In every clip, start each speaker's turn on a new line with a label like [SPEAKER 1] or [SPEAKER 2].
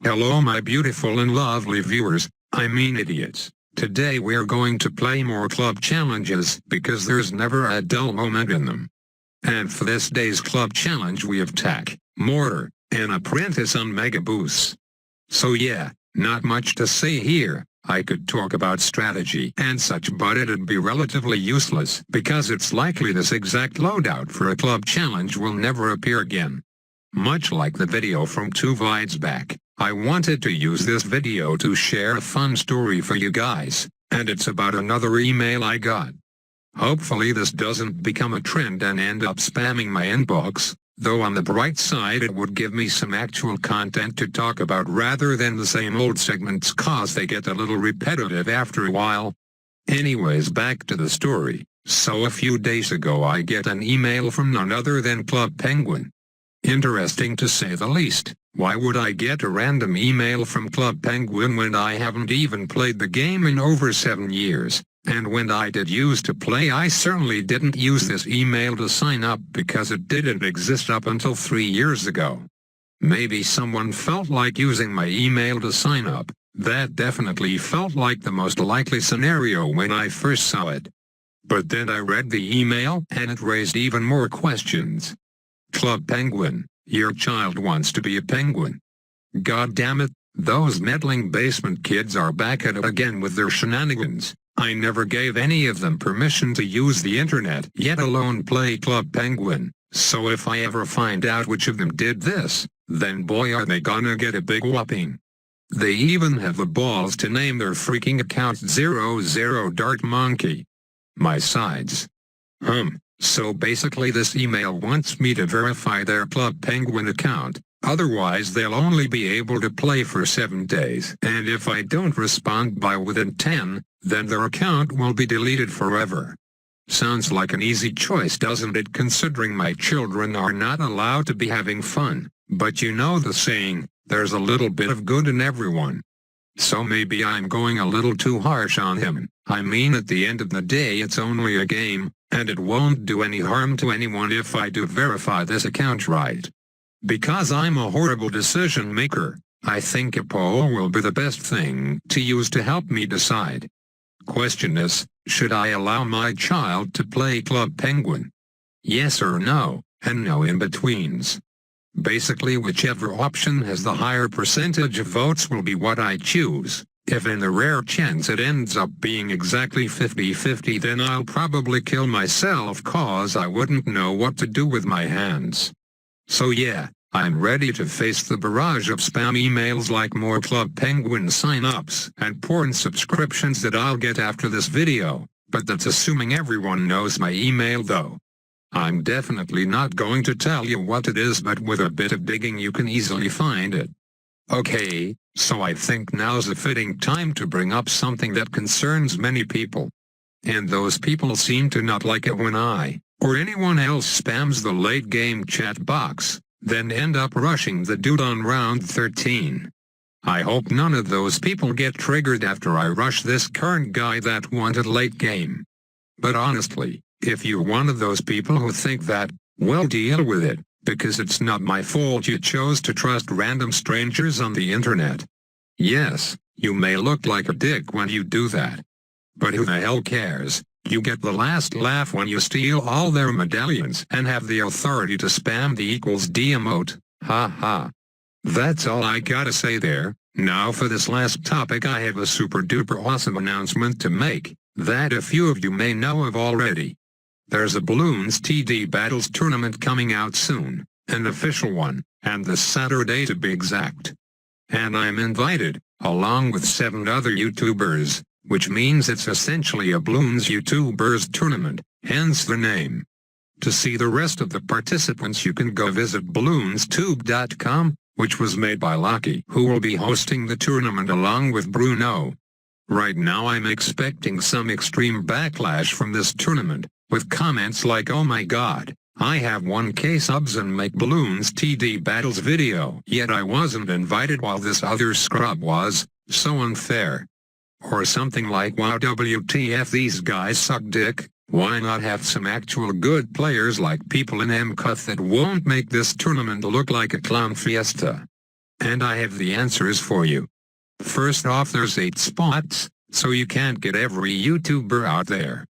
[SPEAKER 1] Hello my beautiful and lovely viewers, I mean idiots. Today we're going to play more club challenges because there's never a dull moment in them. And for this day's club challenge we have tack, mortar, and apprentice on Mega Boosts. So yeah, not much to say here. I could talk about strategy and such, but it'd be relatively useless because it's likely this exact loadout for a club challenge will never appear again. Much like the video from 2 vids back, I wanted to use this video to share a fun story for you guys, and it's about another email I got. Hopefully this doesn't become a trend and end up spamming my inbox, though on the bright side it would give me some actual content to talk about rather than the same old segments cause they get a little repetitive after a while. Anyways, back to the story. So a few days ago I get an email from none other than Club Penguin. Interesting to say the least. Why would I get a random email from Club Penguin when I haven't even played the game in over 7 years? And when I did use to play, I certainly didn't use this email to sign up because it didn't exist up until 3 years ago. Maybe someone felt like using my email to sign up. That definitely felt like the most likely scenario when I first saw it. But then I read the email and it raised even more questions. Club Penguin, your child wants to be a penguin. God damn it, those meddling basement kids are back at it again with their shenanigans. I never gave any of them permission to use the internet, yet alone play Club Penguin, so if I ever find out which of them did this, then boy are they gonna get a big whopping. They even have the balls to name their freaking account 00 Dart Monkey. My sides. So basically this email wants me to verify their Club Penguin account, otherwise they'll only be able to play for 7 days. And if I don't respond by within 10, then their account will be deleted forever. Sounds like an easy choice, doesn't it, considering my children are not allowed to be having fun, but you know the saying, there's a little bit of good in everyone. So maybe I'm going a little too harsh on him. I mean, at the end of the day it's only a game, and it won't do any harm to anyone if I do verify this account right. Because I'm a horrible decision maker, I think a poll will be the best thing to use to help me decide. Question is, should I allow my child to play Club Penguin? Yes or no, and no in-betweens. Basically whichever option has the higher percentage of votes will be what I choose. If in the rare chance it ends up being exactly 50-50, then I'll probably kill myself cause I wouldn't know what to do with my hands. So yeah, I'm ready to face the barrage of spam emails like more Club Penguin sign-ups and porn subscriptions that I'll get after this video, but that's assuming everyone knows my email though. I'm definitely not going to tell you what it is, but with a bit of digging you can easily find it. Okay, so I think now's a fitting time to bring up something that concerns many people. And those people seem to not like it when I, or anyone else spams the late game chat box, then end up rushing the dude on round 13. I hope none of those people get triggered after I rush this current guy that wanted late game. But honestly, if you're one of those people who think that, well, deal with it, because it's not my fault you chose to trust random strangers on the internet. Yes, you may look like a dick when you do that. But who the hell cares? You get the last laugh when you steal all their medallions and have the authority to spam the =D emote, ha. That's all I gotta say there. Now for this last topic I have a super duper awesome announcement to make, that a few of you may know of already. There's a Bloons TD Battles tournament coming out soon, an official one, and this Saturday to be exact. And I'm invited, along with 7 other YouTubers, which means it's essentially a Bloons YouTubers tournament, hence the name. To see the rest of the participants you can go visit bloonstube.com, which was made by Lucky, who will be hosting the tournament along with Bruno. Right now I'm expecting some extreme backlash from this tournament, with comments like, oh my god, I have 1K subs and make Bloons TD Battles video, yet I wasn't invited while this other scrub was, so unfair. Or something like, wow, WTF, these guys suck dick. Why not have some actual good players like people in MCUT that won't make this tournament look like a clown fiesta? and I have the answers for you. First off, there's 8 spots, so you can't get every YouTuber out there.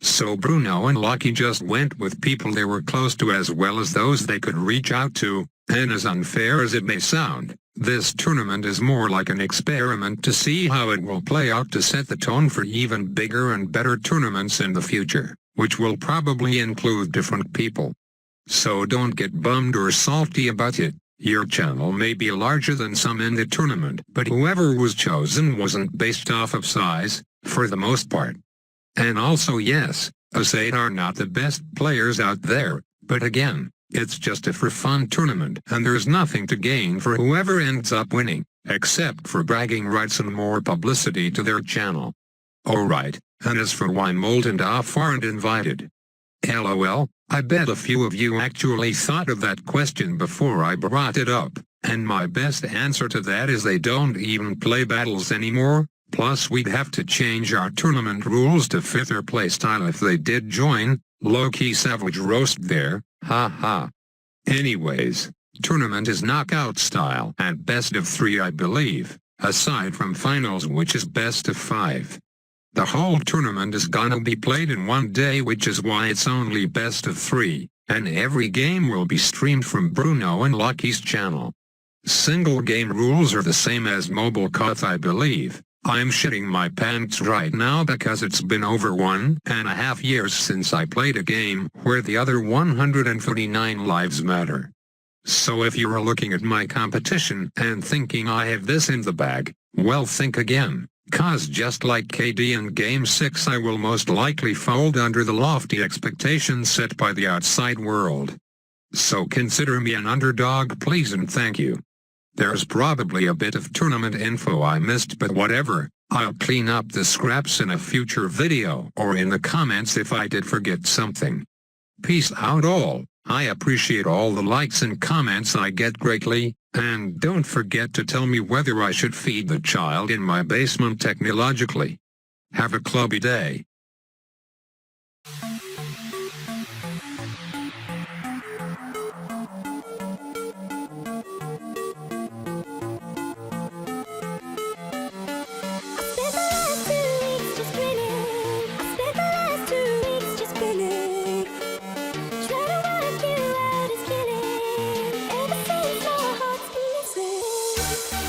[SPEAKER 1] So Bruno and Lucky just went with people they were close to as well as those they could reach out to, and as unfair as it may sound, this tournament is more like an experiment to see how it will play out to set the tone for even bigger and better tournaments in the future, which will probably include different people. So don't get bummed or salty about it. Your channel may be larger than some in the tournament, but whoever was chosen wasn't based off of size, for the most part. And also yes, ISAB are not the best players out there, but again, it's just a for fun tournament and there's nothing to gain for whoever ends up winning, except for bragging rights and more publicity to their channel. Alright, and as for why Mold and Off aren't invited. LOL, I bet a few of you actually thought of that question before I brought it up, and my best answer to that is they don't even play battles anymore. Plus we'd have to change our tournament rules to fit their playstyle if they did join. Low-key savage roast there, haha. Anyways, tournament is knockout style and best of 3 I believe, aside from finals which is best of 5. The whole tournament is gonna be played in one day, which is why it's only best of 3, and every game will be streamed from Bruno and Lucky's channel. Single game rules are the same as mobile COD I believe. I'm shitting my pants right now because it's been over 1.5 years since I played a game where the other 139 lives matter. So if you're looking at my competition and thinking I have this in the bag, well think again, cause just like KD in Game 6 I will most likely fold under the lofty expectations set by the outside world. So consider me an underdog please and thank you. There's probably a bit of tournament info I missed, but whatever, I'll clean up the scraps in a future video or in the comments if I did forget something. Peace out all, I appreciate all the likes and comments I get greatly, and don't forget to tell me whether I should feed the child in my basement technologically. Have a clubby day.
[SPEAKER 2] Ever since my heart's been missing.